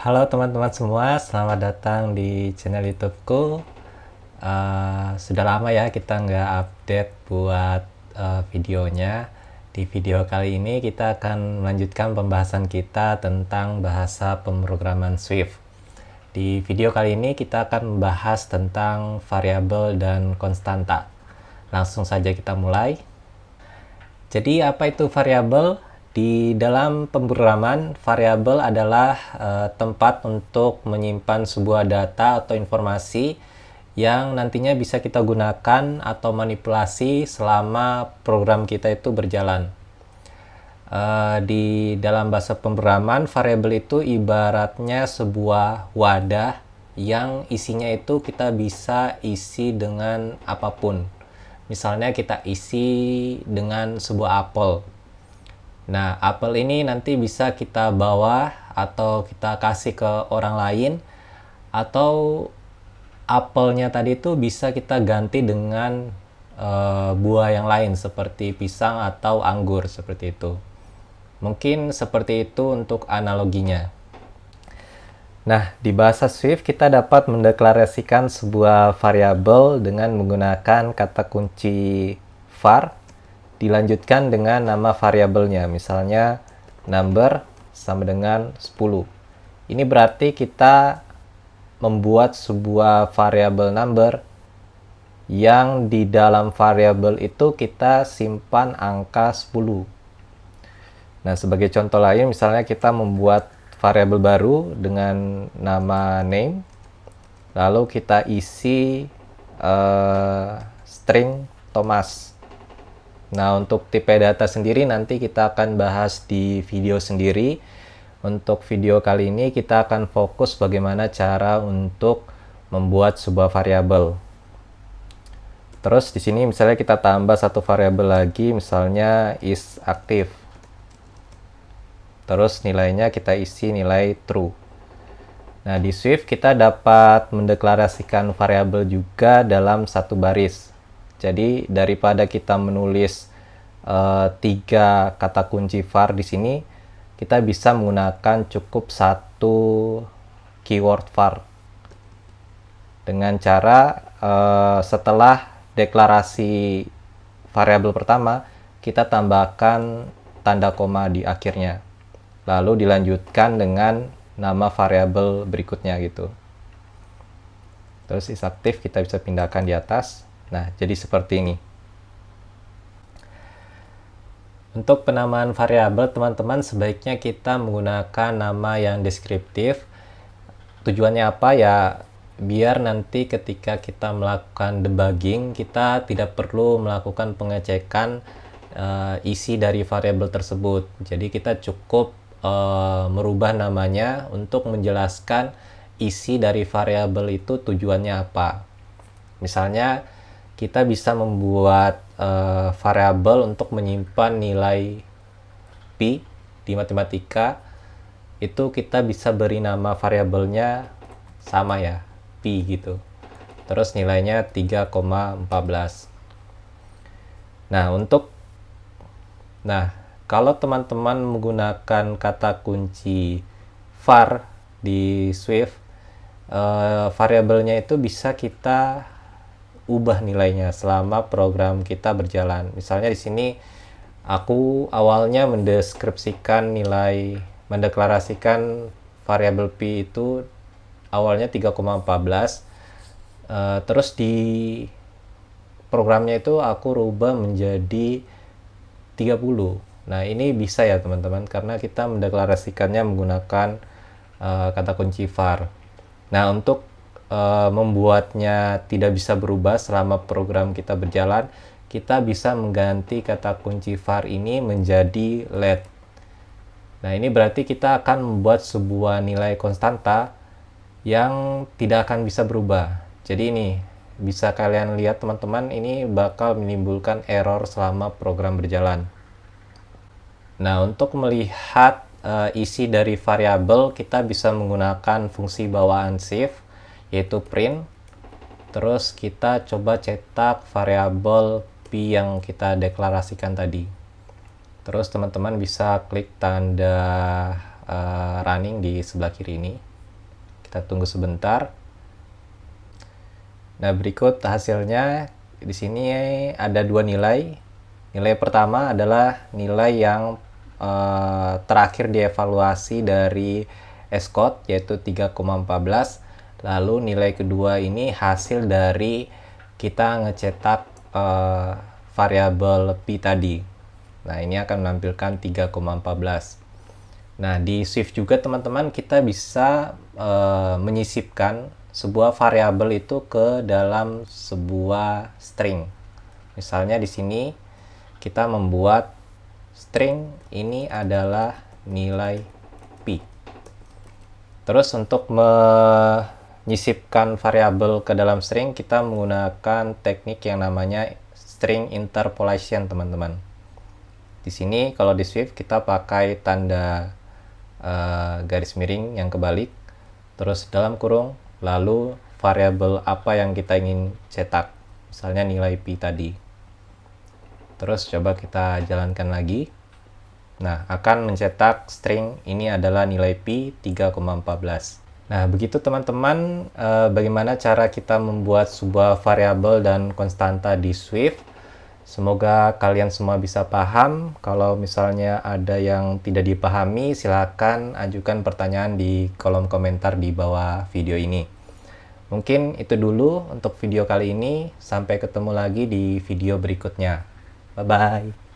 Halo teman-teman semua, selamat datang di channel YouTubeku. Sudah lama ya kita nggak update buat videonya. Di video kali ini kita akan melanjutkan pembahasan kita tentang bahasa pemrograman Swift. Di video kali ini kita akan membahas tentang variabel dan konstanta. Langsung saja kita mulai. Jadi apa itu variabel? Di dalam pemrograman, variabel adalah tempat untuk menyimpan sebuah data atau informasi yang nantinya bisa kita gunakan atau manipulasi selama program kita itu berjalan. Di dalam bahasa pemrograman, variabel itu ibaratnya sebuah wadah yang isinya itu kita bisa isi dengan apapun. Misalnya kita isi dengan sebuah apel. Nah, apel ini nanti bisa kita bawa atau kita kasih ke orang lain, atau apelnya tadi itu bisa kita ganti dengan buah yang lain seperti pisang atau anggur seperti itu. Mungkin seperti itu untuk analoginya. Nah, di bahasa Swift kita dapat mendeklarasikan sebuah variabel dengan menggunakan kata kunci var dilanjutkan dengan nama variabelnya, misalnya number sama dengan 10. Ini berarti kita membuat sebuah variabel number yang di dalam variabel itu kita simpan angka 10. Nah, sebagai contoh lain, misalnya kita membuat variabel baru dengan nama name, lalu kita isi string Thomas. Nah, untuk tipe data sendiri nanti kita akan bahas di video sendiri. Untuk video kali ini kita akan fokus bagaimana cara untuk membuat sebuah variabel. Terus di sini misalnya kita tambah satu variabel lagi, misalnya is active. Terus nilainya kita isi nilai true. Nah, di Swift kita dapat mendeklarasikan variabel juga dalam satu baris. Jadi daripada kita menulis 3 kata kunci var di sini, kita bisa menggunakan cukup satu keyword var. Dengan cara setelah deklarasi variabel pertama, kita tambahkan tanda koma di akhirnya. Lalu dilanjutkan dengan nama variabel berikutnya gitu. Terus is active kita bisa pindahkan di atas. Nah, jadi seperti ini. Untuk penamaan variabel, teman-teman sebaiknya kita menggunakan nama yang deskriptif. Tujuannya apa ya? Biar nanti ketika kita melakukan debugging, kita tidak perlu melakukan pengecekan isi dari variabel tersebut. Jadi kita cukup merubah namanya untuk menjelaskan isi dari variabel itu tujuannya apa. Misalnya kita bisa membuat variabel untuk menyimpan nilai pi di matematika. Itu kita bisa beri nama variabelnya sama ya, pi gitu. Terus nilainya 3,14. Nah, kalau teman-teman menggunakan kata kunci var di Swift, variabelnya itu bisa kita ubah nilainya selama program kita berjalan. Misalnya di sini aku awalnya mendeklarasikan variabel pi itu awalnya 3,14. Terus di programnya itu aku rubah menjadi 30. Nah, ini bisa ya teman-teman karena kita mendeklarasikannya menggunakan kata kunci var. Nah, untuk membuatnya tidak bisa berubah selama program kita berjalan, kita bisa mengganti kata kunci var ini menjadi let. Nah, ini berarti kita akan membuat sebuah nilai konstanta yang tidak akan bisa berubah. Jadi ini bisa kalian lihat teman-teman, ini bakal menimbulkan error selama program berjalan. Nah, untuk melihat isi dari variabel, kita bisa menggunakan fungsi bawaan Swift, yaitu print. Terus kita coba cetak variabel pi yang kita deklarasikan tadi. Terus teman-teman bisa klik tanda running di sebelah kiri ini. Kita tunggu sebentar. Nah, berikut hasilnya. Di sini ada dua nilai. Nilai pertama adalah nilai yang terakhir dievaluasi dari Escott, yaitu 3,14. Lalu nilai kedua ini hasil dari kita ngecetak variabel P tadi. Nah, ini akan menampilkan 3,14. Nah, di Swift juga teman-teman kita bisa menyisipkan sebuah variabel itu ke dalam sebuah string. Misalnya di sini kita membuat string ini adalah nilai P. Terus untuk menyisipkan variabel ke dalam string, kita menggunakan teknik yang namanya string interpolation, teman-teman. Di sini kalau di Swift kita pakai tanda garis miring yang kebalik, terus dalam kurung, lalu variabel apa yang kita ingin cetak, misalnya nilai P tadi. Terus coba kita jalankan lagi. Nah, akan mencetak string ini adalah nilai P 3,14. Nah, begitu teman-teman bagaimana cara kita membuat sebuah variabel dan konstanta di Swift. Semoga kalian semua bisa paham. Kalau misalnya ada yang tidak dipahami, silakan ajukan pertanyaan di kolom komentar di bawah video ini. Mungkin itu dulu untuk video kali ini. Sampai ketemu lagi di video berikutnya. Bye-bye.